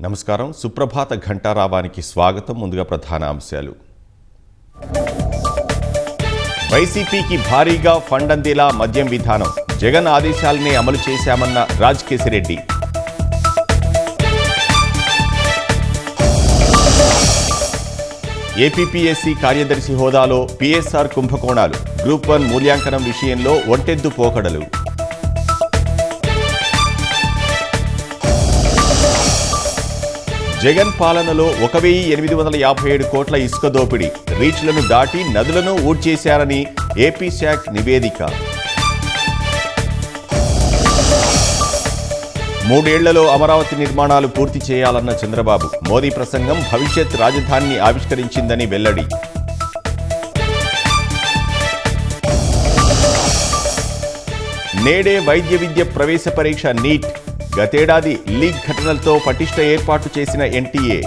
నమస్కారం. సుప్రభాత ఘంటారావానికి స్వాగతం. ముందుగా ప్రధాన అంశాలు. వైసీపీకి భారీగా ఫండ్ అందేలా మద్యం విధానం, జగన్ ఆదేశాలనే అమలు చేశామన్న రాజకేశిరెడ్డి. ఏపీపీఎస్సీ కార్యదర్శి హోదాలో పీఎస్ఆర్ కుంభకోణాలు, గ్రూప్ 1 మూల్యాంకనం విషయంలో ఒంటెద్దు పోకడలు. జగన్ పాలనలో 1857 కోట్ల ఇసుక దోపిడీ, రీచ్లను దాటి నదులను ఊడ్చేశారని ఏపీ శాఖ నివేదిక. 3 ఏళ్లలో అమరావతి నిర్మాణాలు పూర్తి చేయాలన్న చంద్రబాబు, మోదీ ప్రసంగం భవిష్యత్ రాజధానిని ఆవిష్కరించిందని వెల్లడి. నేడే వైద్య విద్య ప్రవేశ పరీక్ష నీట్, గతేడాది లీగ్ ఘటనలతో పటిష్ట ఏర్పాటు చేసిన ఎన్టీఏ.